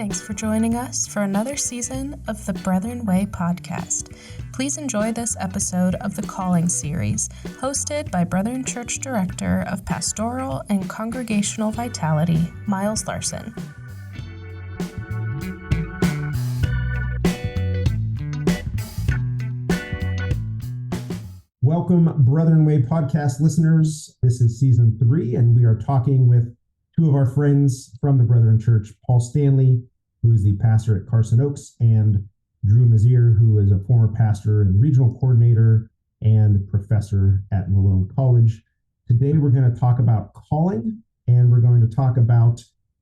Thanks for joining us for another season of the Brethren Way podcast. Please enjoy this episode of the Calling series, hosted by Brethren Church Director of Pastoral and Congregational Vitality, Miles Larson. Welcome, Brethren Way podcast listeners. This is season 3, and we are talking with two of our friends from the Brethren Church, Paul Stanely, who is the pastor at Carson Oaks, and Drew Meziere, who is a former pastor and regional coordinator and professor at Malone College. Today, we're going to talk about calling, and we're going to talk about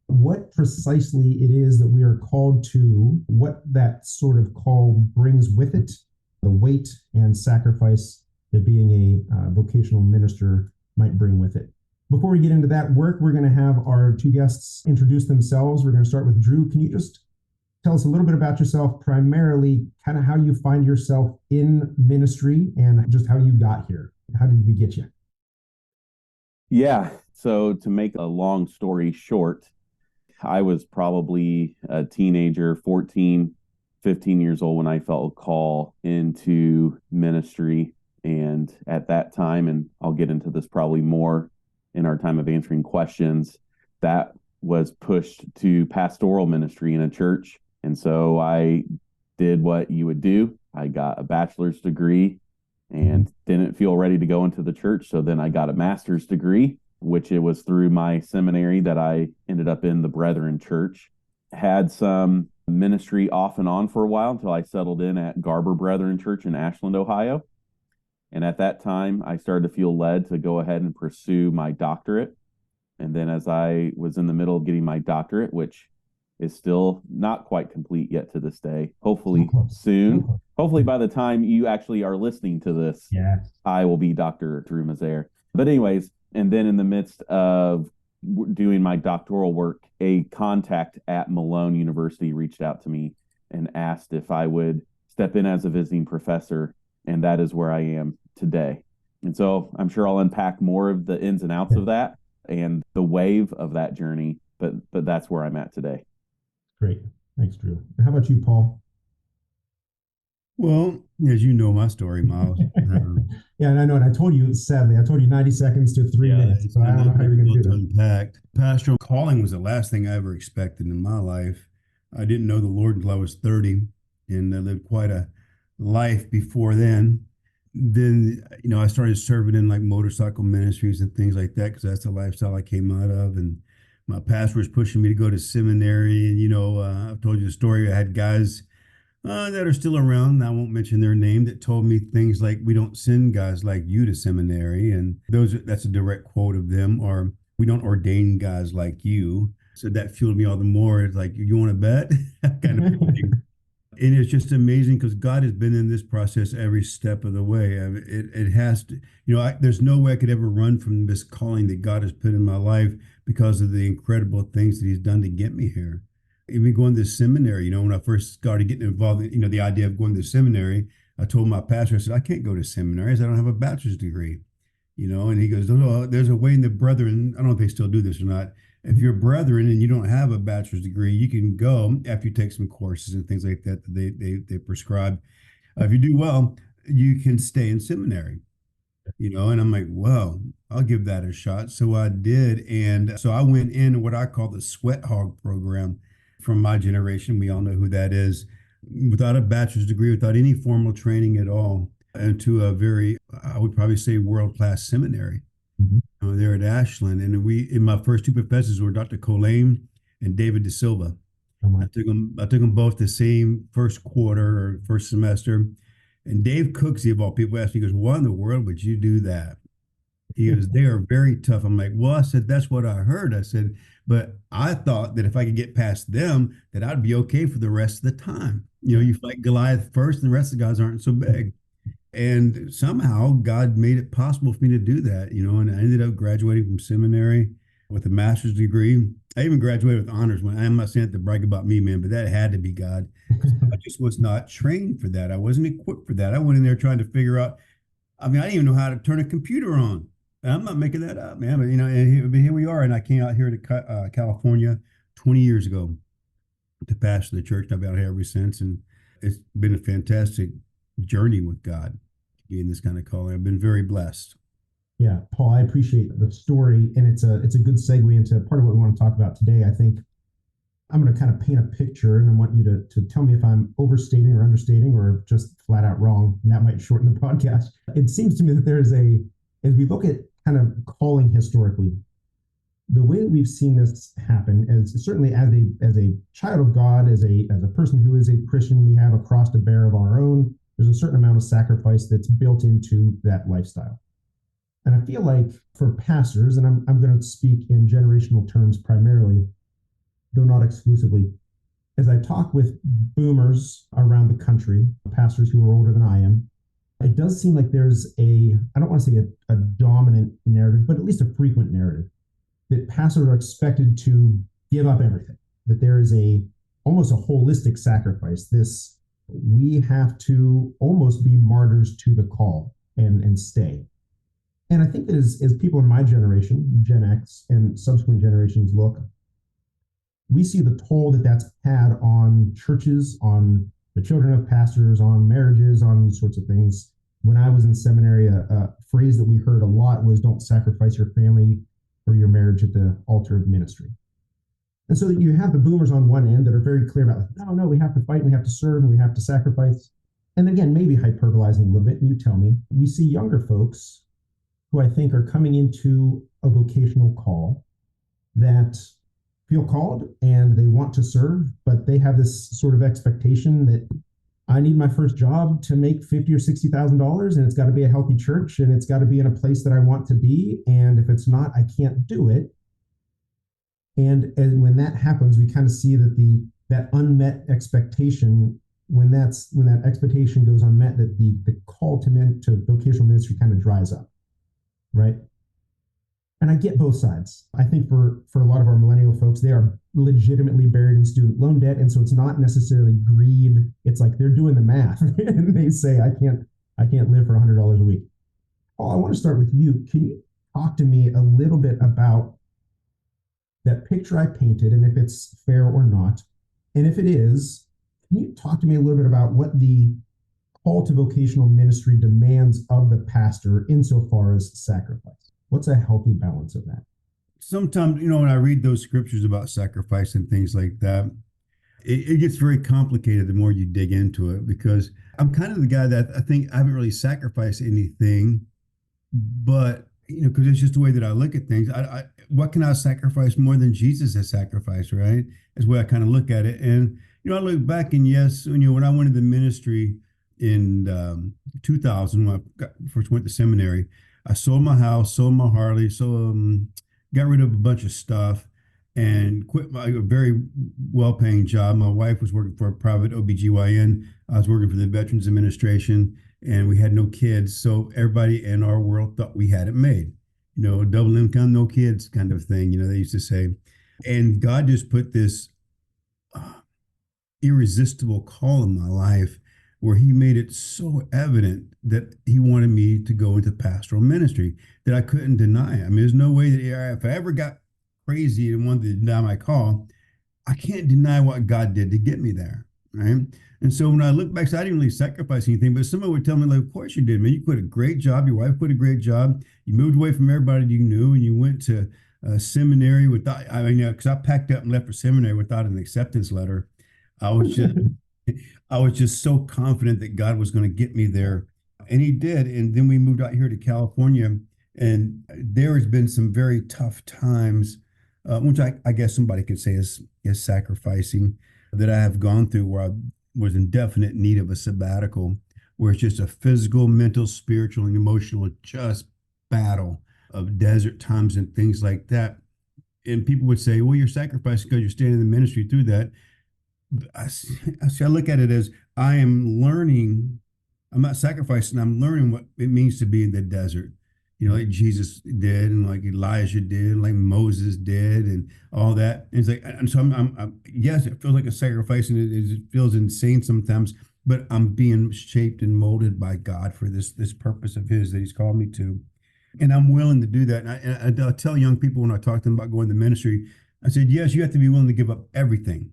what precisely it is that we are called to, what that sort of call brings with it, the weight and sacrifice that being a vocational minister might bring with it. Before we get into that work, we're going to have our two guests introduce themselves. We're going to start with Drew. Can you just tell us a little bit about yourself, primarily kind of how you find yourself in ministry and just how you got here? How did we get you? Yeah, so to make a long story short, I was probably a teenager, 14, 15 years old when I felt a call into ministry. And at that time, and I'll get into this probably more in our time of answering questions, that was pushed to pastoral ministry in a church. And so I did what you would do. I got a bachelor's degree and didn't feel ready to go into the church. So then I got a master's degree, which it was through my seminary that I ended up in the Brethren Church. Had some ministry off and on for a while until I settled in at Garber Brethren Church in Ashland, Ohio. And at that time, I started to feel led to go ahead and pursue my doctorate. And then as I was in the middle of getting my doctorate, which is still not quite complete yet to this day, hopefully soon, hopefully by the time you actually are listening to this, I will be Dr. Drew Meziere. But anyways, and then in the midst of doing my doctoral work, a contact at Malone University reached out to me and asked if I would step in as a visiting professor. And that is where I am today. And so I'm sure I'll unpack more of the ins and outs of that and the wave of that journey, but that's where I'm at today. Great. Thanks, Drew. And how about you, Paul? Well, as you know my story, Miles. Yeah, and I know, and I told you 90 seconds to 3 minutes, so I don't know how you're going to do that. Unpacked. Pastoral calling was the last thing I ever expected in my life. I didn't know the Lord until I was 30, and I lived quite a life before then. I started serving in like motorcycle ministries and things like that because that's the lifestyle I came out of. And my pastor was pushing me to go to seminary. And, I've told you the story. I had guys that are still around, I won't mention their name, that told me things like, we don't send guys like you to seminary. And that's a direct quote of them. Or we don't ordain guys like you. So that fueled me all the more. It's like, you want to bet? kind of thing. And it's just amazing because God has been in this process every step of the way. I mean, it has to, there's no way I could ever run from this calling that God has put in my life because of the incredible things that he's done to get me here. Even going to seminary, when I first started getting involved in, the idea of going to seminary, I told my pastor, I said, I can't go to seminary. I said, I don't have a bachelor's degree, and he goes, oh, there's a way in the Brethren, I don't know if they still do this or not. If you're Brethren and you don't have a bachelor's degree, you can go after you take some courses and things like that they prescribe. If you do well, you can stay in seminary, and I'm like, well, I'll give that a shot. So I did. And so I went in what I call the sweat hog program from my generation. We all know who that is. Without a bachelor's degree, without any formal training at all, and to a very, I would probably say, world-class seminary. Mm-hmm. There at Ashland, and my first two professors were Dr. Colane and David De Silva. I took them both the same first quarter or first semester, and Dave Cooksey, of all people, asked me, he goes, "Why in the world would you do that?" He goes, "They are very tough." I'm like, "Well," I said, "that's what I heard." I said, "But I thought that if I could get past them, that I'd be okay for the rest of the time. You fight Goliath first, and the rest of the guys aren't so big." And somehow God made it possible for me to do that, and I ended up graduating from seminary with a master's degree. I even graduated with honors. I'm not saying that to brag about me, man, but that had to be God. I just was not trained for that. I wasn't equipped for that. I went in there trying to figure out, I didn't even know how to turn a computer on. And I'm not making that up, man. But, and here we are, and I came out here to California 20 years ago. to pastor the church. I've been out here ever since, and it's been a fantastic journey with God, getting this kind of calling. I've been very blessed. Yeah, Paul, I appreciate the story, and it's a good segue into part of what we want to talk about today. I think I'm going to kind of paint a picture, and I want you to tell me if I'm overstating or understating or just flat out wrong, and that might shorten the podcast. It seems to me that as we look at kind of calling historically, the way that we've seen this happen is certainly as a child of God, as a person who is a Christian, we have a cross to bear of our own. There's a certain amount of sacrifice that's built into that lifestyle. And I feel like for pastors, and I'm going to speak in generational terms primarily, though not exclusively, as I talk with boomers around the country, pastors who are older than I am, it does seem like there's I don't want to say a dominant narrative, but at least a frequent narrative that pastors are expected to give up everything, that there is almost a holistic sacrifice. We have to almost be martyrs to the call and stay. And I think that as people in my generation, Gen X, and subsequent generations look, we see the toll that's had on churches, on the children of pastors, on marriages, on these sorts of things. When I was in seminary, a phrase that we heard a lot was, don't sacrifice your family or your marriage at the altar of ministry. And so that you have the boomers on one end that are very clear about, like, no, we have to fight, we have to serve, and we have to sacrifice. And again, maybe hyperbolizing a little bit, and you tell me, we see younger folks who I think are coming into a vocational call that feel called and they want to serve, but they have this sort of expectation that I need my first job to make $50,000 or $60,000, and it's got to be a healthy church, and it's got to be in a place that I want to be. And if it's not, I can't do it. And when that happens, we kind of see that unmet expectation, when that expectation goes unmet, that the call to vocational ministry kind of dries up, right? And I get both sides. I think for a lot of our millennial folks, they are legitimately buried in student loan debt. And so it's not necessarily greed. It's like they're doing the math and they say, I can't live for $100 a week. Oh, I want to start with you. Can you talk to me a little bit about that picture I painted, and if it's fair or not? And if it is, can you talk to me a little bit about what the call to vocational ministry demands of the pastor insofar as sacrifice? What's a healthy balance of that? Sometimes, when I read those scriptures about sacrifice and things like that, it gets very complicated the more you dig into it, because I'm kind of the guy that I think I haven't really sacrificed anything, but, because it's just the way that I look at things. What can I sacrifice more than Jesus has sacrificed, right? Is the way I kind of look at it. And, I look back, and yes, when I went into the ministry in 2000, when I first went to seminary, I sold my house, sold my Harley, got rid of a bunch of stuff, and quit my very well-paying job. My wife was working for a private OBGYN. I was working for the Veterans Administration, and we had no kids. So everybody in our world thought we had it made. Double income, no kids kind of thing, they used to say. And God just put this irresistible call in my life, where he made it so evident that he wanted me to go into pastoral ministry that I couldn't deny it. I mean, there's no way that if I ever got crazy and wanted to deny my call, I can't deny what God did to get me there, right? And so when I look back, so I didn't really sacrifice anything, but somebody would tell me, like, of course you did, man. You quit a great job. Your wife quit a great job. You moved away from everybody you knew, and you went to seminary without, because I packed up and left for seminary without an acceptance letter. I was just so confident that God was going to get me there, and he did. And then we moved out here to California, and there has been some very tough times, which I guess somebody could say is sacrificing, that I have gone through, where I was in definite need of a sabbatical, where it's just a physical, mental, spiritual, and emotional just battle of desert times and things like that. And people would say, well, you're sacrificing because you're staying in the ministry through that. I look at it as I am learning. I'm not sacrificing. I'm learning what it means to be in the desert, like Jesus did, and like Elijah did, and like Moses did, and all that. And it's like, and so I'm yes, it feels like a sacrifice, and it feels insane sometimes, but I'm being shaped and molded by God for this purpose of his that he's called me to. And I'm willing to do that. And I tell young people when I talk to them about going to ministry, I said, yes, you have to be willing to give up everything.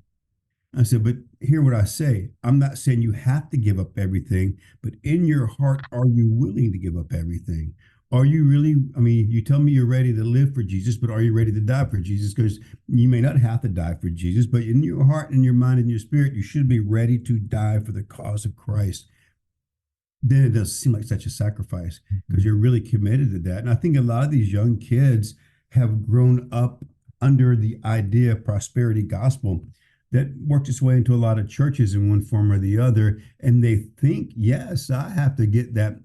I said, but hear what I say. I'm not saying you have to give up everything, but in your heart, are you willing to give up everything? Are you really, I mean, you tell me you're ready to live for Jesus, but are you ready to die for Jesus? Because you may not have to die for Jesus, but in your heart and your mind and your spirit, you should be ready to die for the cause of Christ. Then it does seem like such a sacrifice because you're really committed to that. And I think a lot of these young kids have grown up under the idea of prosperity gospel that worked its way into a lot of churches in one form or the other. And they think, yes, I have to get that,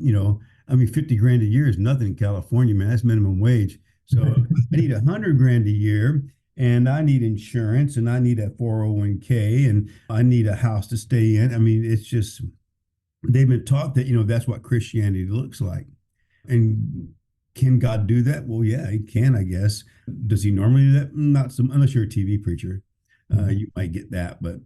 I mean, 50 grand a year is nothing in California, man. That's minimum wage. So I need 100 grand a year, and I need insurance, and I need a 401k, and I need a house to stay in. I mean, it's just, they've been taught that, that's what Christianity looks like. And can God do that? Well, yeah, he can, I guess. Does he normally do that? Not some, unless you're a TV preacher. You might get that. But,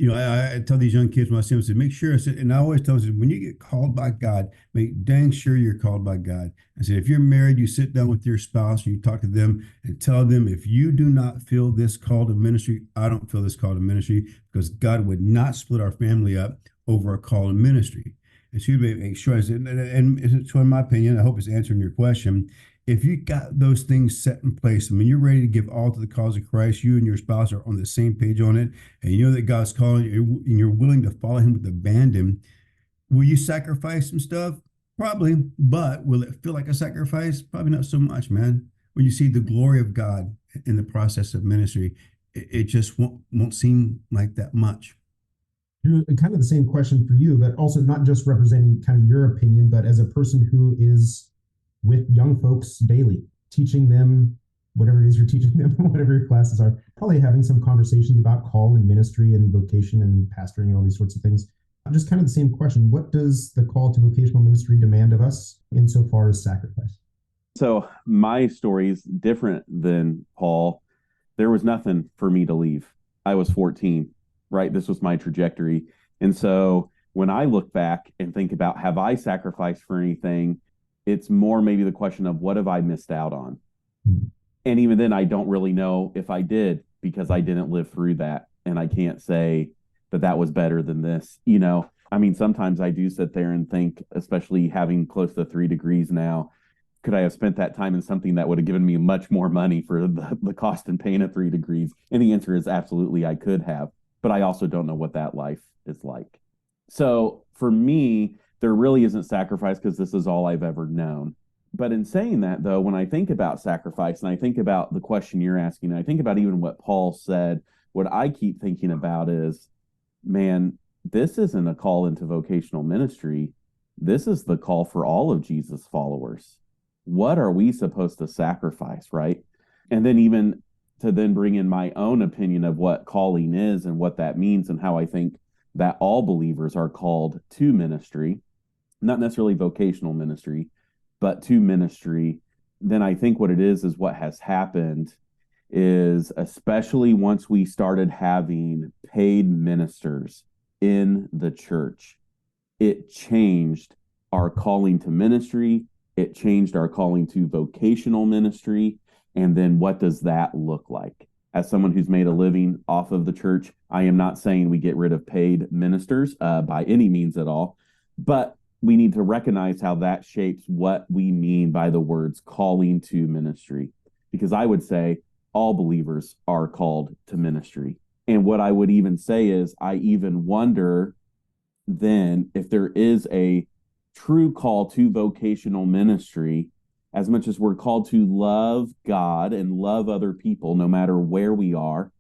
I tell these young kids when I see them, I said, make sure, and I always tell them, when you get called by God, make dang sure you're called by God. I said, if you're married, you sit down with your spouse and you talk to them and tell them, if you do not feel this call to ministry, I don't feel this call to ministry, because God would not split our family up over a call to ministry. And so you make sure, and so in my opinion, I hope it's answering your question. If you got those things set in place, I mean, you're ready to give all to the cause of Christ, you and your spouse are on the same page on it, and you know that God's calling you, and you're willing to follow him with abandon, will you sacrifice some stuff? Probably, but will it feel like a sacrifice? Probably not so much, man. When you see the glory of God in the process of ministry, it just won't seem like that much. Kind of the same question for you, but also not just representing kind of your opinion, but as a person who is with young folks daily, teaching them whatever it is you're teaching them, whatever your classes are, probably having some conversations about call and ministry and vocation and pastoring and all these sorts of things. Just kind of the same question. What does the call to vocational ministry demand of us insofar as sacrifice? So my story is different than Paul. There was nothing for me to leave. I was 14, right? This was my trajectory. And so when I look back and think about, have I sacrificed for anything? It's more maybe the question of, what have I missed out on? Mm-hmm. And even then, I don't really know if I did, because I didn't live through that. And I can't say that was better than this. I mean, sometimes I do sit there and think, especially having close to 3 degrees now, could I have spent that time in something that would have given me much more money for the cost and pain of 3 degrees? And the answer is absolutely, I could have. But I also don't know what that life is like. So for me, there really isn't sacrifice, because this is all I've ever known. But in saying that, though, when I think about sacrifice, and I think about the question you're asking, and I think about even what Paul said, what I keep thinking about is, man, this isn't a call into vocational ministry. This is the call for all of Jesus' followers. What are we supposed to sacrifice, right? And then even to then bring in my own opinion of what calling is and what that means, and how I think that all believers are called to ministry, not necessarily vocational ministry, but to ministry. Then I think what it is what has happened is, especially once we started having paid ministers in the church, it changed our calling to ministry. It changed our calling to vocational ministry. And then what does that look like? As someone who's made a living off of the church, I am not saying we get rid of paid ministers by any means at all, but we need to recognize how that shapes what we mean by the words calling to ministry. Because I would say all believers are called to ministry. And what I would even say is, I even wonder then if there is a true call to vocational ministry, as much as we're called to love God and love other people, no matter where we are.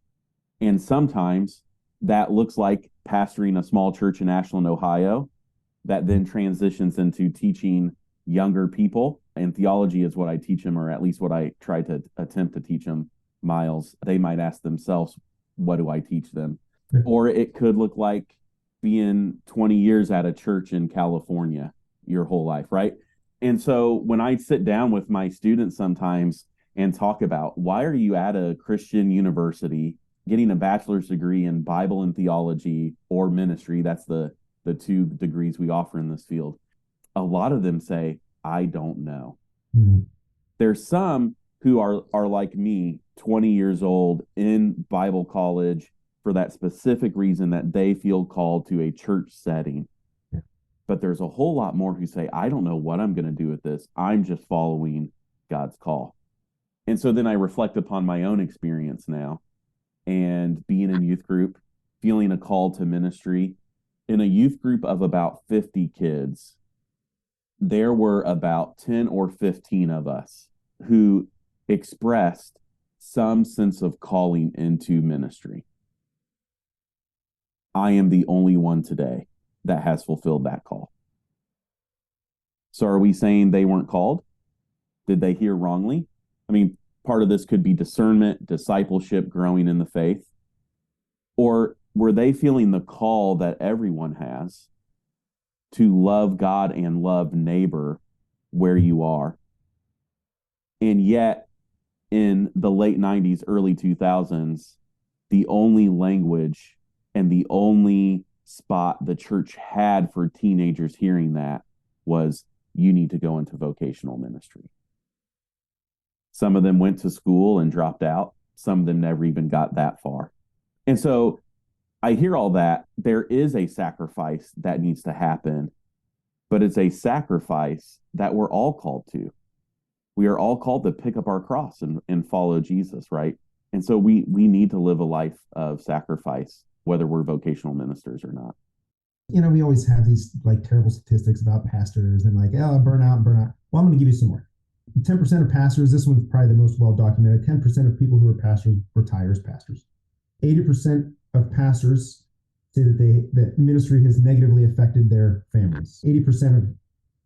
And sometimes that looks like pastoring a small church in Ashland, Ohio, that then transitions into teaching younger people. And theology is what I teach them, or at least what I try to attempt to teach them. Miles, they might ask themselves, what do I teach them? Yeah. Or it could look like being 20 years at a church in California your whole life, right? And so when I sit down with my students sometimes and talk about, why are you at a Christian university getting a bachelor's degree in Bible and theology or ministry? That's the 2 degrees we offer in this field. A lot of them say, I don't know. Mm-hmm. There's some who are like me, 20 years old in Bible college, for that specific reason that they feel called to a church setting. Yeah. But there's a whole lot more who say, I don't know what I'm going to do with this. I'm just following God's call. And so then I reflect upon my own experience now and being in youth group, feeling a call to ministry. In a youth group of about 50 kids, there were about 10 or 15 of us who expressed some sense of calling into ministry. I am the only one today that has fulfilled that call. So are we saying they weren't called? Did they hear wrongly? I mean, part of this could be discernment, discipleship, growing in the faith. Or were they feeling the call that everyone has to love God and love neighbor where you are? And yet, in the late 90s, early 2000s, the only language and the only spot the church had for teenagers hearing that was, you need to go into vocational ministry. Some of them went to school and dropped out. Some of them never even got that far. And so I hear all that. There is a sacrifice that needs to happen, but it's a sacrifice that we're all called to. We are all called to pick up our cross and follow Jesus, right? And so we need to live a life of sacrifice, whether we're vocational ministers or not. You know, we always have these like terrible statistics about pastors and like, oh, burnout. Well, I'm going to give you some more. 10% of pastors, this one's probably the most well documented, 10% of people who are pastors retire as pastors. 80% of pastors say that ministry has negatively affected their families. 80% of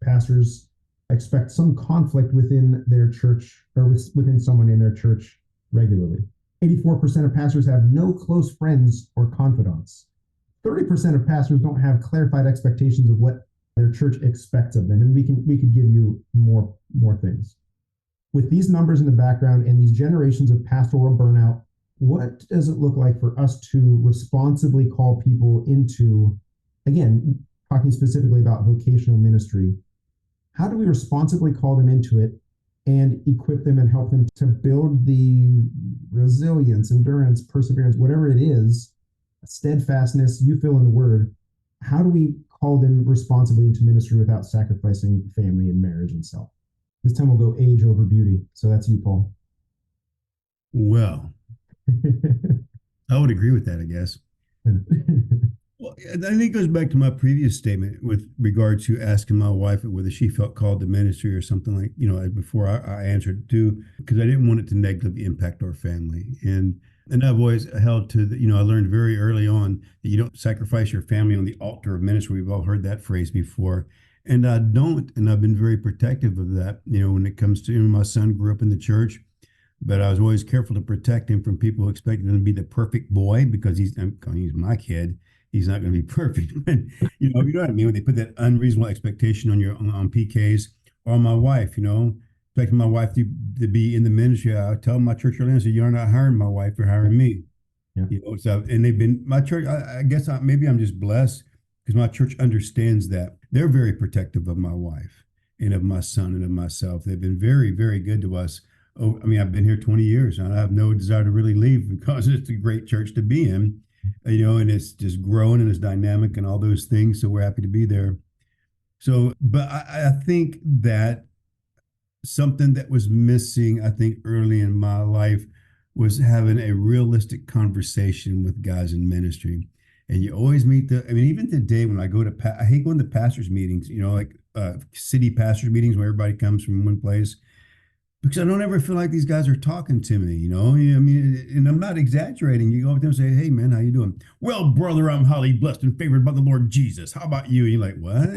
pastors expect some conflict within their church or within someone in their church regularly. 84% of pastors have no close friends or confidants. 30% of pastors don't have clarified expectations of what their church expects of them. And we could give you more things. With these numbers in the background and these generations of pastoral burnout, what does it look like for us to responsibly call people into, again, talking specifically about vocational ministry, how do we responsibly call them into it and equip them and help them to build the resilience, endurance, perseverance, whatever it is, steadfastness, you fill in the word. How do we call them responsibly into ministry without sacrificing family and marriage and self? This time we'll go age over beauty. So that's you, Paul. Well, I would agree with that, I guess. Well, I think it goes back to my previous statement with regard to asking my wife whether she felt called to ministry or something like, before I answered too, because I didn't want it to negatively impact our family. And I've always held to, I learned very early on that you don't sacrifice your family on the altar of ministry. We've all heard that phrase before. And I don't. And I've been very protective of that, when it comes to, my son grew up in the church, but I was always careful to protect him from people who expected him to be the perfect boy because he's my kid. He's not going to be perfect. You know what I mean? When they put that unreasonable expectation on PKs or my wife, expecting my wife to be in the ministry. I tell my church earlier, I said, you're not hiring my wife, you're hiring me. Yeah. So, and they've been, my church, I guess maybe I'm just blessed because my church understands that. They're very protective of my wife and of my son and of myself. They've been very, very good to us. Oh, I've been here 20 years and I have no desire to really leave because it's a great church to be in, and it's just growing and it's dynamic and all those things. So we're happy to be there. So, but I think that something that was missing, I think, early in my life was having a realistic conversation with guys in ministry. And you always meet even today when I go to, I hate going to pastors meetings, like city pastors meetings where everybody comes from one place, because I don't ever feel like these guys are talking to me, and I'm not exaggerating. You go up there and say, hey, man, how you doing? Well, brother, I'm highly blessed and favored by the Lord Jesus. How about you? And you're like, what?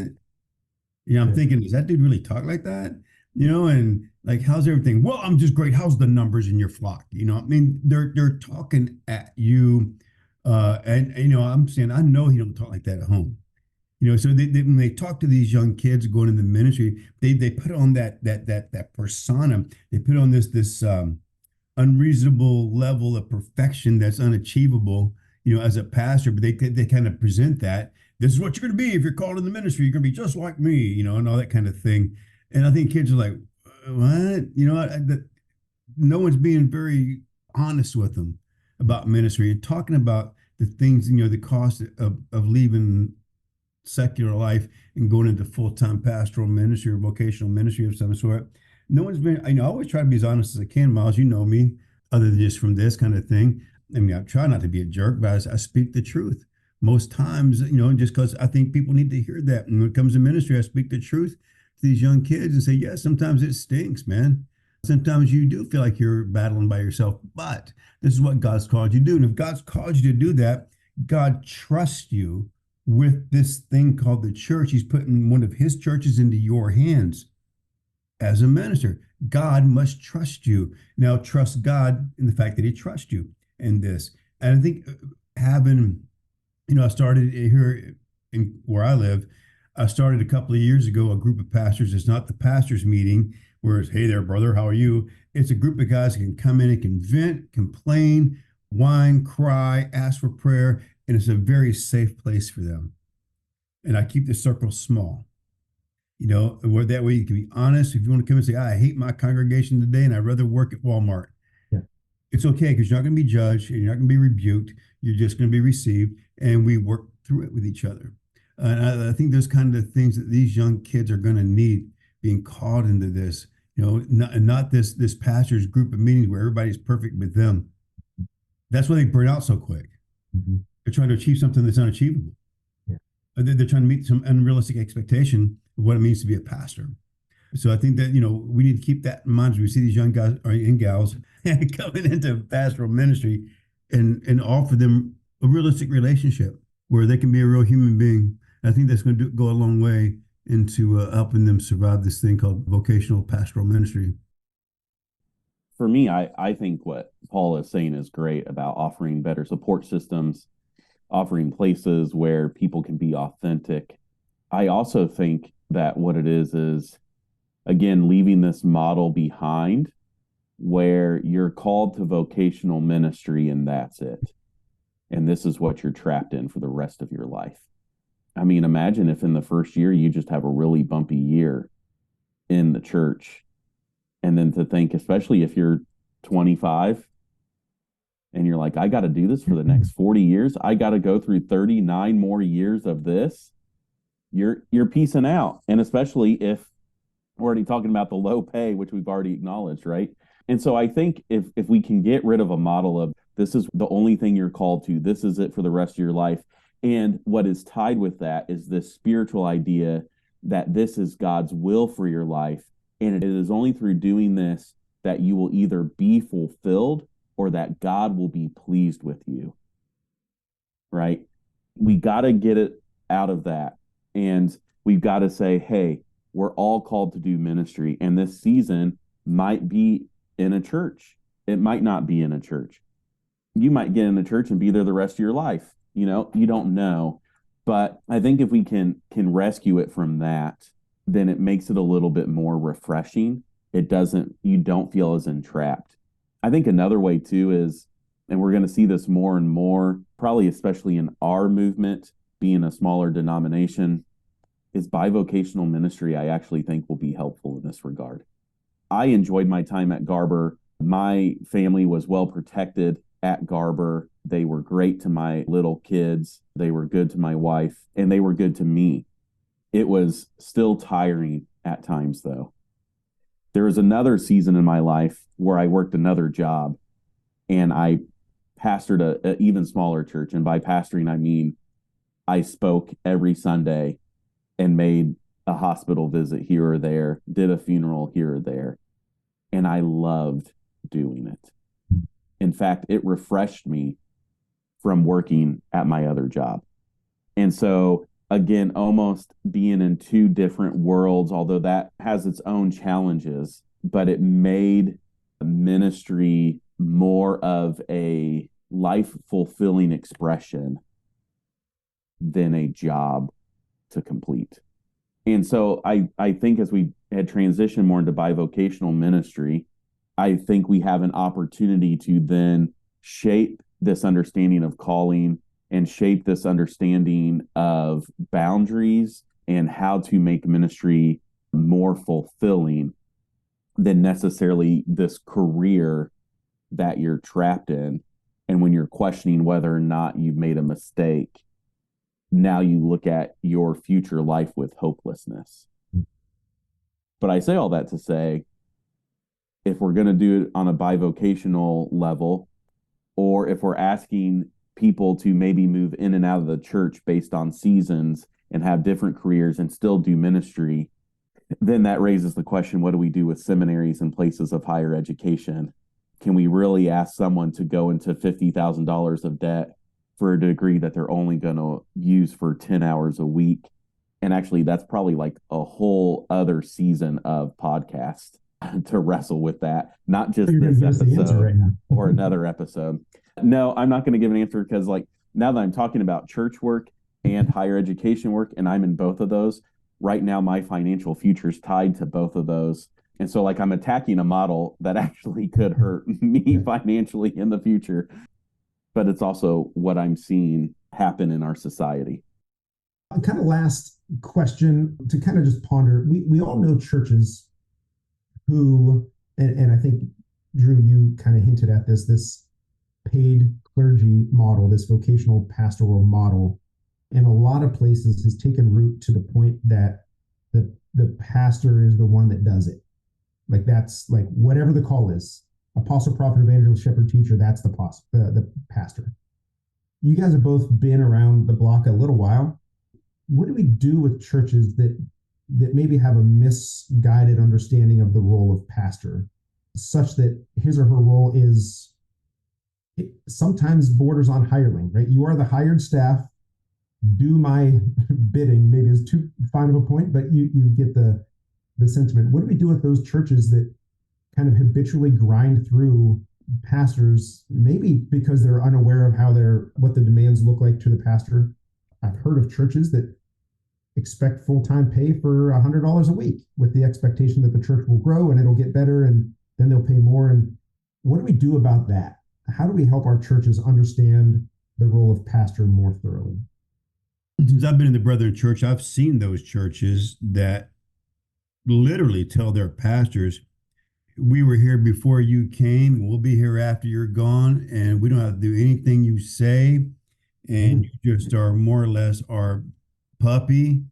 I'm thinking, does that dude really talk like that? And like, how's everything? Well, I'm just great. How's the numbers in your flock? They're talking at you. I'm saying, I know he don't talk like that at home. So when they talk to these young kids going in the ministry, they put on that persona. They put on this unreasonable level of perfection that's unachievable, as a pastor. But they kind of present that this is what you're going to be if you're called in the ministry. You're going to be just like me, and all that kind of thing. And I think kids are like, what? No one's being very honest with them about ministry and talking about the things, the cost of leaving secular life and going into full-time pastoral ministry or vocational ministry of some sort. No one's been, I always try to be as honest as I can, Miles, you know me, other than just from this kind of thing. I mean, I try not to be a jerk, but I speak the truth most times, just because I think people need to hear that. And when it comes to ministry, I speak the truth to these young kids and say, yeah, sometimes it stinks, man. Sometimes you do feel like you're battling by yourself, but this is what God's called you to do. And if God's called you to do that, God trusts you with this thing called the church. He's putting one of his churches into your hands as a minister. God must trust you. Now, trust God in the fact that he trusts you in this. And I think having, I started here in where I live. I started a couple of years ago, a group of pastors. It's not the pastor's meeting where it's, hey there, brother, how are you? It's a group of guys that can come in and can vent, complain, whine, cry, ask for prayer. And it's a very safe place for them. And I keep the circle small, where that way you can be honest. If you want to come and say, I hate my congregation today and I'd rather work at Walmart. Yeah. It's okay, because you're not going to be judged and you're not going to be rebuked. You're just going to be received. And we work through it with each other. And I think those kind of things that these young kids are going to need, being called into this, not this pastor's group of meetings where everybody's perfect with them. That's why they burn out so quick. Mm-hmm. They're trying to achieve something that's unachievable. Yeah. They're trying to meet some unrealistic expectation of what it means to be a pastor. So I think that, we need to keep that in mind as we see these young guys and gals coming into pastoral ministry and offer them a realistic relationship where they can be a real human being. I think that's going to go a long way into helping them survive this thing called vocational pastoral ministry. For me, I think what Paul is saying is great about offering better support systems, offering places where people can be authentic. I also think that what it is, again, leaving this model behind where you're called to vocational ministry and that's it. And this is what you're trapped in for the rest of your life. I mean, imagine if in the first year you just have a really bumpy year in the church. And then to think, especially if you're 25 and you're like, I got to do this for the next 40 years. I got to go through 39 more years of this. You're piecing out. And especially if we're already talking about the low pay, which we've already acknowledged, right? And so I think if we can get rid of a model of this is the only thing you're called to, this is it for the rest of your life. And what is tied with that is this spiritual idea that this is God's will for your life. And it is only through doing this that you will either be fulfilled or that God will be pleased with you, right? We got to get it out of that. And we've got to say, hey, we're all called to do ministry. And this season might be in a church. It might not be in a church. You might get in a church and be there the rest of your life. You don't know. But I think if we can rescue it from that, then it makes it a little bit more refreshing. You don't feel as entrapped. I think another way too is, and we're going to see this more and more, probably especially in our movement, being a smaller denomination, is bivocational ministry. I actually think will be helpful in this regard. I enjoyed my time at Garber. My family was well protected at Garber. They were great to my little kids. They were good to my wife, and they were good to me. It was still tiring at times, though. There was another season in my life where I worked another job, and I pastored an even smaller church. And by pastoring, I mean I spoke every Sunday and made a hospital visit here or there, did a funeral here or there. And I loved doing it. In fact, it refreshed me from working at my other job. And so, again, almost being in two different worlds, although that has its own challenges, but it made ministry more of a life-fulfilling expression than a job to complete. And so I think as we had transitioned more into bivocational ministry, I think we have an opportunity to then shape this understanding of calling and shape this understanding of boundaries and how to make ministry more fulfilling than necessarily this career that you're trapped in. And when you're questioning whether or not you've made a mistake, now you look at your future life with hopelessness. But I say all that to say, if we're going to do it on a bivocational level, or if we're asking people to maybe move in and out of the church based on seasons and have different careers and still do ministry, then that raises the question, what do we do with seminaries and places of higher education? Can we really ask someone to go into $50,000 of debt for a degree that they're only going to use for 10 hours a week? And actually, that's probably like a whole other season of podcast to wrestle with that, not just this episode right or another episode. No, I'm not going to give an answer because like now that I'm talking about church work and higher education work, and I'm in both of those, right now my financial future is tied to both of those. And so like I'm attacking a model that actually could hurt me financially in the future, but it's also what I'm seeing happen in our society. Kind of last question to kind of just ponder. We all know churches who, and I think, Drew, you kind of hinted at this paid clergy model, this vocational pastoral model, in a lot of places has taken root to the point that the pastor is the one that does it. Like that's like whatever the call is, apostle, prophet, evangelist, shepherd, teacher, that's the pastor. You guys have both been around the block a little while. What do we do with churches that maybe have a misguided understanding of the role of pastor, such that his or her role is sometimes borders on hireling, right? You are the hired staff, do my bidding, maybe is too fine of a point, but you get the sentiment. What do we do with those churches that kind of habitually grind through pastors, maybe because they're unaware of what the demands look like to the pastor? I've heard of churches that expect full-time pay for $100 a week with the expectation that the church will grow and it'll get better and then they'll pay more. And what do we do about that? How do we help our churches understand the role of pastor more thoroughly? Since I've been in the Brethren Church, I've seen those churches that literally tell their pastors, we were here before you came, we'll be here after you're gone, and we don't have to do anything you say, and you just are more or less our puppy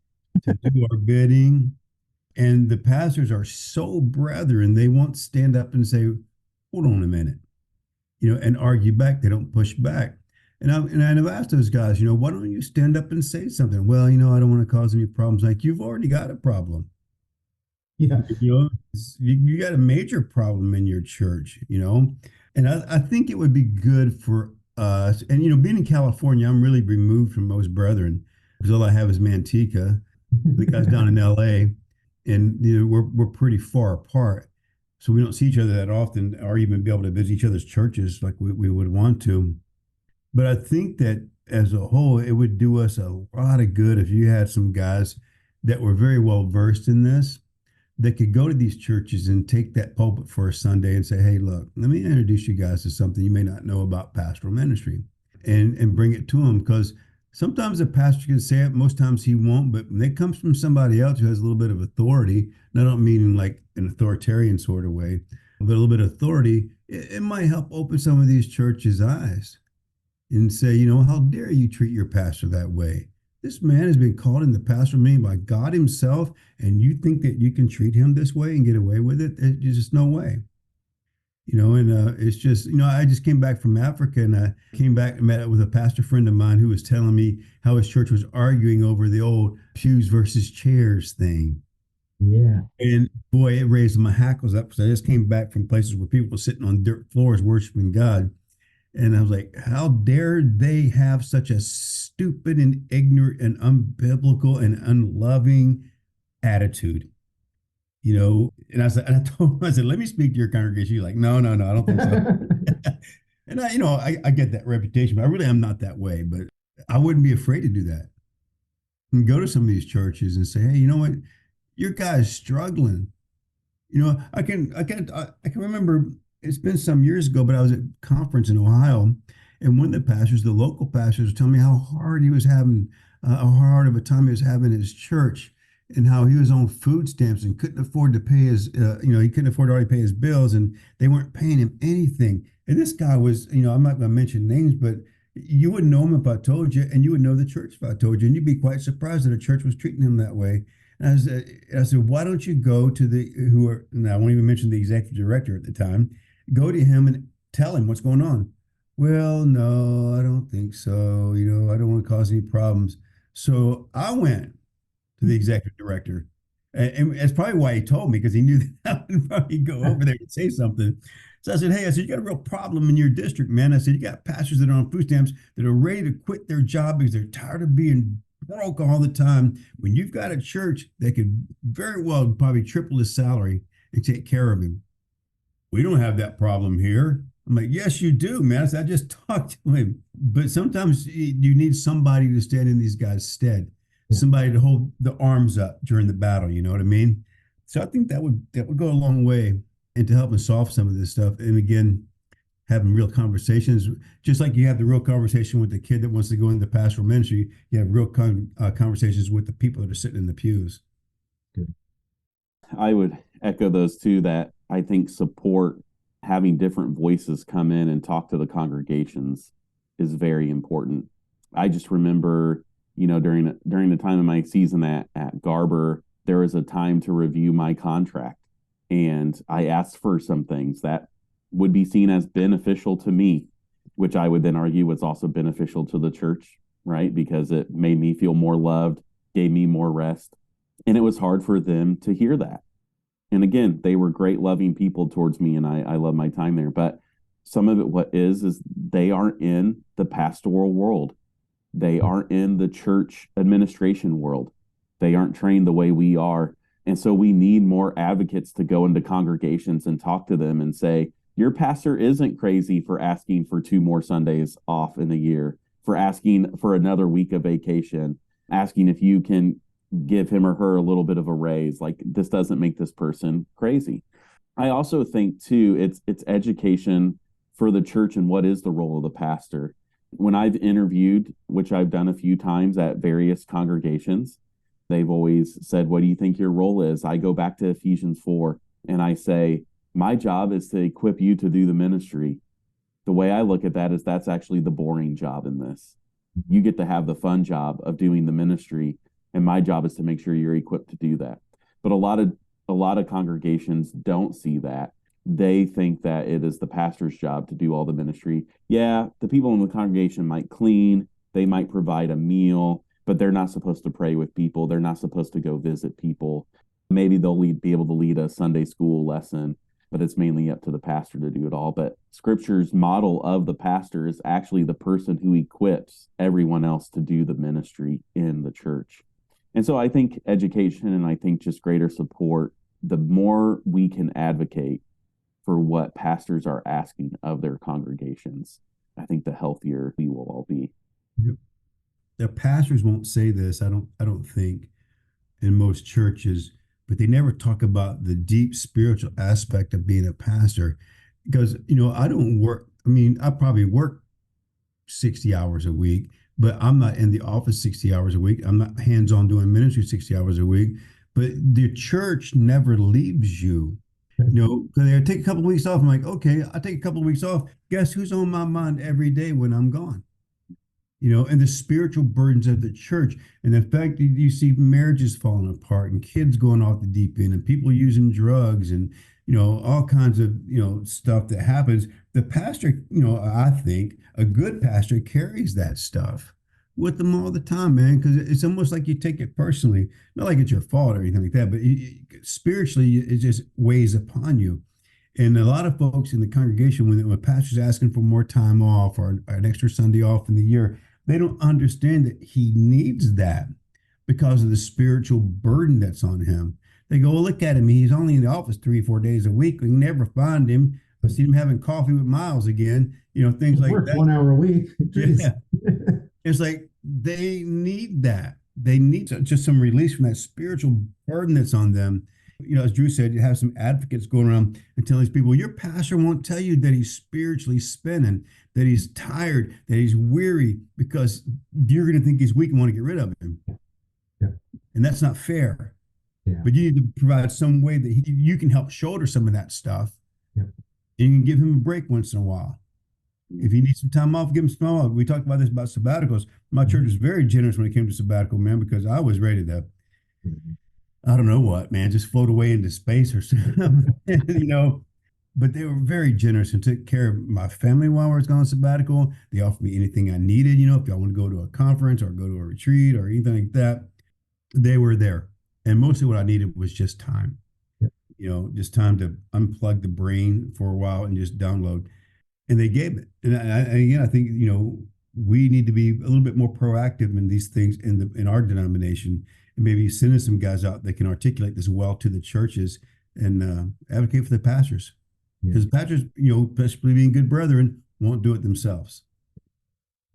to do our bidding. And the pastors are so brethren, they won't stand up and say, hold on a minute, and argue back. They don't push back. And I've asked those guys, why don't you stand up and say something? Well, I don't want to cause any problems. Like, you've already got a problem. Yeah. You got a major problem in your church, and I think it would be good for us. And, being in California, I'm really removed from most brethren because all I have is Manteca. The guys down in LA, and we're pretty far apart. So we don't see each other that often or even be able to visit each other's churches like we would want to. But I think that as a whole, it would do us a lot of good if you had some guys that were very well versed in this, that could go to these churches and take that pulpit for a Sunday and say, hey, look, let me introduce you guys to something you may not know about pastoral ministry, and bring it to them. Because sometimes a pastor can say it, most times he won't, but when it comes from somebody else who has a little bit of authority, and I don't mean in like an authoritarian sort of way, but a little bit of authority, it might help open some of these churches' eyes and say, how dare you treat your pastor that way? This man has been called in the pastoral meeting by God himself, and you think that you can treat him this way and get away with it? There's just no way. And it's just, I just came back from Africa, and I came back and met with a pastor friend of mine who was telling me how his church was arguing over the old pews versus chairs thing. Yeah. And boy, it raised my hackles up, because I just came back from places where people were sitting on dirt floors worshiping God. And I was like, how dare they have such a stupid and ignorant and unbiblical and unloving attitude, And I told him, I said, let me speak to your congregation. He's like, no, I don't think so. And I get that reputation, but I really am not that way. But I wouldn't be afraid to do that and go to some of these churches and say, hey, you know what, your guy's struggling. I can remember. It's been some years ago, but I was at a conference in Ohio, and one of the local pastors, was telling me how hard he was having, how hard of a time he was having in his church. and how he was on food stamps and couldn't afford to pay his, he couldn't afford to already pay his bills, and they weren't paying him anything. And this guy was, I'm not going to mention names, but you wouldn't know him if I told you, and you would know the church if I told you, and you'd be quite surprised that a church was treating him that way. And I said, why don't you go to and I won't even mention the executive director at the time, go to him and tell him what's going on. Well, no, I don't think so. I don't want to cause any problems. So I went to the executive director. And that's probably why he told me, because he knew that I would probably go over there and say something. So I said, hey, you got a real problem in your district, man. I said, you got pastors that are on food stamps that are ready to quit their job because they're tired of being broke all the time. When you've got a church that could very well probably triple his salary and take care of him. We don't have that problem here. I'm like, yes, you do, man. I just talked to him. But sometimes you need somebody to stand in these guys' stead, somebody to hold the arms up during the battle. You know what I mean? So I think that would go a long way into helping solve some of this stuff. And again, having real conversations, just like you have the real conversation with the kid that wants to go into pastoral ministry, you have real conversations with the people that are sitting in the pews. Good. I would echo those two, that I think support, having different voices come in and talk to the congregations is very important. I just remember, during the time of my season at Garber, there was a time to review my contract. And I asked for some things that would be seen as beneficial to me, which I would then argue was also beneficial to the church, right? Because it made me feel more loved, gave me more rest. And it was hard for them to hear that. And again, they were great, loving people towards me, and I love my time there. But some of it is they aren't in the pastoral world. They aren't in the church administration world. They aren't trained the way we are. And so we need more advocates to go into congregations and talk to them and say, your pastor isn't crazy for asking for 2 more Sundays off in the year, for asking for another week of vacation, asking if you can give him or her a little bit of a raise. Like, this doesn't make this person crazy. I also think too, it's education for the church and what is the role of the pastor. When I've interviewed, which I've done a few times at various congregations, they've always said, what do you think your role is? I go back to Ephesians 4 and I say, my job is to equip you to do the ministry. The way I look at that is that's actually the boring job in this. You get to have the fun job of doing the ministry, and my job is to make sure you're equipped to do that. But a lot of congregations don't see that. They think that it is the pastor's job to do all the ministry. Yeah, the people in the congregation might clean, they might provide a meal, but they're not supposed to pray with people. They're not supposed to go visit people. Maybe they'll be able to lead a Sunday school lesson, but it's mainly up to the pastor to do it all. But Scripture's model of the pastor is actually the person who equips everyone else to do the ministry in the church. And so I think education, and I think just greater support, the more we can advocate for what pastors are asking of their congregations, I think the healthier we will all be. Yep. The pastors won't say this, I don't think, in most churches, but they never talk about the deep spiritual aspect of being a pastor. Because, I don't work, I probably work 60 hours a week, but I'm not in the office 60 hours a week. I'm not hands-on doing ministry 60 hours a week. But the church never leaves you. Because they take a couple of weeks off. I'm like, okay, I take a couple of weeks off. Guess who's on my mind every day when I'm gone? And the spiritual burdens of the church, and the fact that you see marriages falling apart and kids going off the deep end and people using drugs and, all kinds of, stuff that happens. The pastor, I think a good pastor carries that stuff with them all the time, man, because it's almost like you take it personally, not like it's your fault or anything like that, but spiritually, it just weighs upon you. And a lot of folks in the congregation, when a pastor's asking for more time off or an extra Sunday off in the year, they don't understand that he needs that because of the spiritual burden that's on him. They go, well, look at him. He's only in the office 3 or 4 days a week. We can never find him. I see him having coffee with Miles again, things like that. 1 hour a week. Yeah. It's like they need that. They need just some release from that spiritual burden that's on them. As Drew said, you have some advocates going around and telling these people, your pastor won't tell you that he's spiritually spinning, that he's tired, that he's weary, because you're going to think he's weak and want to get rid of him. Yeah. And that's not fair. Yeah. But you need to provide some way that you can help shoulder some of that stuff. Yep. And you can give him a break once in a while. If you need some time off, give him some time off. We talked about this about sabbaticals. My church was very generous when it came to sabbatical, man, because I was ready to, I don't know what, man, just float away into space or something, But they were very generous and took care of my family while I was gone on sabbatical. They offered me anything I needed, if I want to go to a conference or go to a retreat or anything like that, they were there. And mostly what I needed was just time, just time to unplug the brain for a while and just download. And they gave it. And again, I think, we need to be a little bit more proactive in these things in our denomination, and maybe sending some guys out that can articulate this well to the churches and advocate for the pastors. Because pastors, especially being good brethren, won't do it themselves.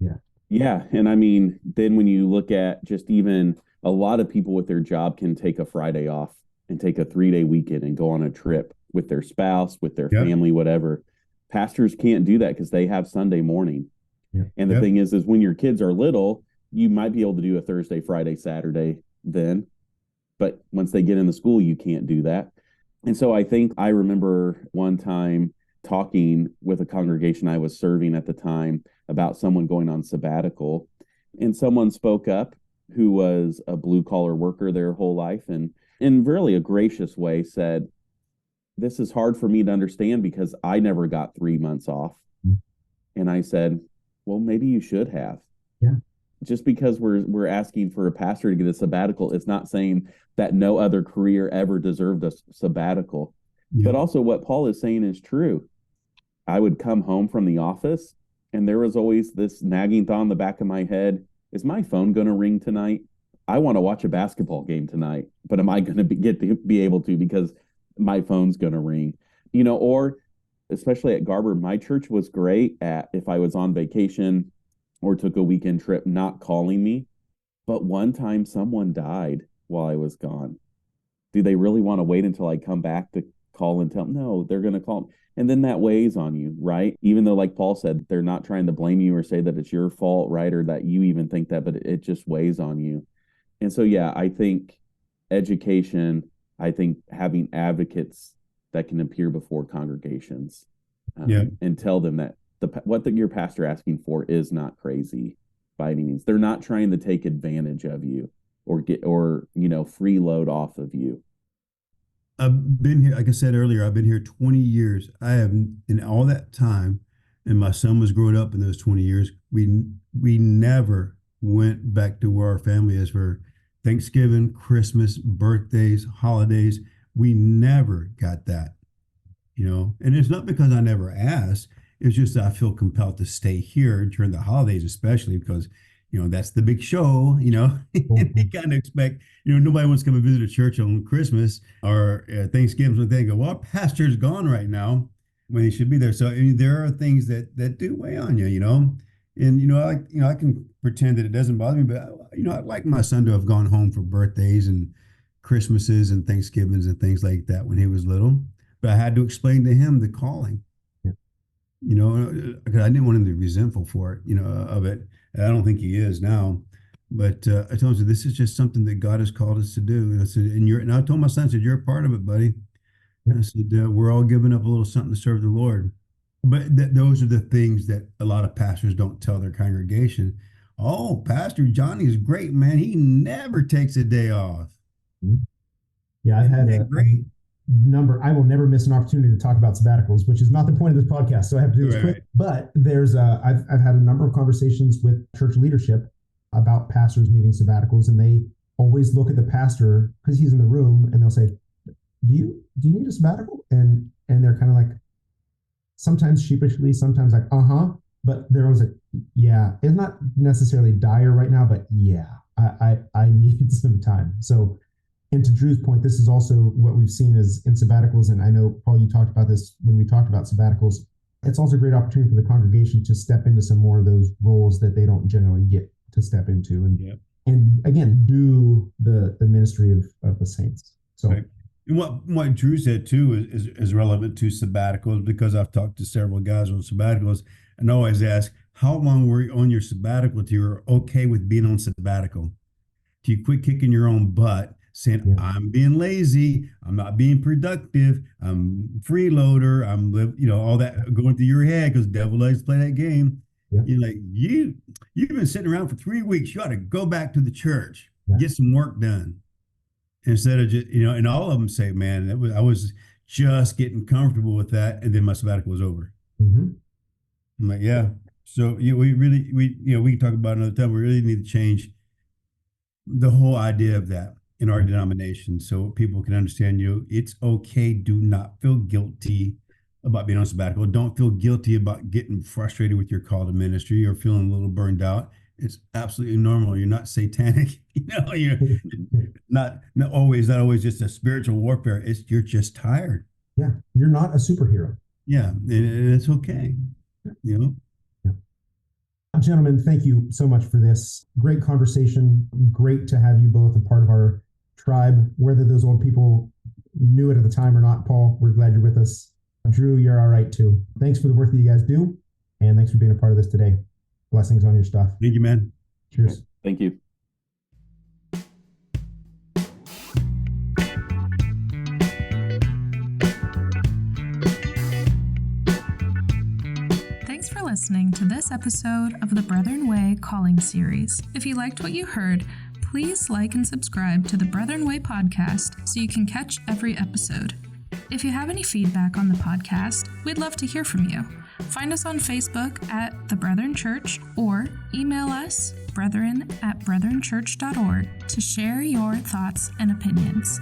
Yeah. Yeah. And I mean, then when you look at just even a lot of people with their job can take a Friday off and take a 3-day weekend and go on a trip with their spouse, with their family, whatever. Pastors can't do that because they have Sunday morning. And the thing is when your kids are little, you might be able to do a Thursday, Friday, Saturday then. But once they get into school, you can't do that. And so I think I remember one time talking with a congregation I was serving at the time about someone going on sabbatical, and someone spoke up who was a blue collar worker their whole life, and in really a gracious way said, "This is hard for me to understand because I never got 3 months off." And I said, "Well, maybe you should have." Yeah. Just because we're asking for a pastor to get a sabbatical, it's not saying that no other career ever deserved a sabbatical. But also what Paul is saying is true. I would come home from the office and there was always this nagging thought in the back of my head, is my phone going to ring tonight? I want to watch a basketball game tonight, but am I going to get to be able to because my phone's going to ring? Or especially at Garber, my church was great at, if I was on vacation or took a weekend trip, not calling me. But one time someone died while I was gone. Do they really want to wait until I come back to call and tell them? No, they're going to call. And then that weighs on you, right? Even though, like Paul said, they're not trying to blame you or say that it's your fault, right? Or that you even think that, but it just weighs on you. And so, I think education, I think having advocates that can appear before congregations and tell them that what your pastor asking for is not crazy by any means. They're not trying to take advantage of you or freeload off of you. I've been here, like I said earlier, I've been here 20 years. I have, in all that time, and my son was growing up in those 20 years, we never went back to where our family is for Thanksgiving, Christmas, birthdays, holidays. We never got that, and it's not because I never asked. It's just that I feel compelled to stay here during the holidays, especially because, that's the big show, and they kind of expect, nobody wants to come and visit a church on Christmas or Thanksgiving. So they go, well, our pastor's gone right now when he should be there. So there are things that do weigh on you, and, I can pretend that it doesn't bother me, but, I'd like my son to have gone home for birthdays and Christmases and Thanksgivings and things like that when he was little. But I had to explain to him the calling. Because I didn't want him to be resentful for it, of it. And I don't think he is now. But I told him, this is just something that God has called us to do. And I said, and I told my son, I said, you're a part of it, buddy. And I said, we're all giving up a little something to serve the Lord. But those are the things that a lot of pastors don't tell their congregation. Oh, Pastor Johnny is great, man. He never takes a day off. Yeah, I've had a number. I will never miss an opportunity to talk about sabbaticals, which is not the point of this podcast. So I have to do this quick. But there's I've had a number of conversations with church leadership about pastors needing sabbaticals, and they always look at the pastor because he's in the room, and they'll say, "Do you need a sabbatical?" And they're kind of like, sometimes sheepishly, sometimes like, but they're always like, "Yeah, it's not necessarily dire right now, but yeah, I need some time." So. And to Drew's point, this is also what we've seen is in sabbaticals. And I know, Paul, you talked about this when we talked about sabbaticals. It's also a great opportunity for the congregation to step into some more of those roles that they don't generally get to step into. And again, do the ministry of the saints. So right. And what Drew said too is relevant to sabbaticals, because I've talked to several guys on sabbaticals and always ask, how long were you on your sabbatical till you're okay with being on sabbatical? Do you quit kicking your own butt saying, Yeah. I'm being lazy, I'm not being productive, I'm freeloader, all that going through your head because devil likes to play that game. Yeah. You're like, you've been sitting around for 3 weeks. You ought to go back to the church, Yeah. get some work done. Instead of just, and all of them say, man, I was just getting comfortable with that. And then my sabbatical was over. Mm-hmm. I'm like, yeah. So we can talk about it another time. We really need to change the whole idea of that in our denomination so people can understand it's okay. Do not feel guilty about being on sabbatical. Don't feel guilty about getting frustrated with your call to ministry or feeling a little burned out. It's absolutely normal. You're not satanic. You're not always just a spiritual warfare. You're just tired. Yeah. You're not a superhero. Yeah. And it's okay. Yeah. Gentlemen, thank you so much for this great conversation. Great to have you both a part of our tribe, whether those old people knew it at the time or not. Paul, we're glad you're with us. Drew, you're all right too. Thanks for the work that you guys do. And thanks for being a part of this today. Blessings on your stuff. Thank you, man. Cheers. Thank you. Thanks for listening to this episode of the Brethren Way Calling Series. If you liked what you heard, please like and subscribe to the Brethren Way podcast so you can catch every episode. If you have any feedback on the podcast, we'd love to hear from you. Find us on Facebook at The Brethren Church or email us brethren@brethrenchurch.org to share your thoughts and opinions.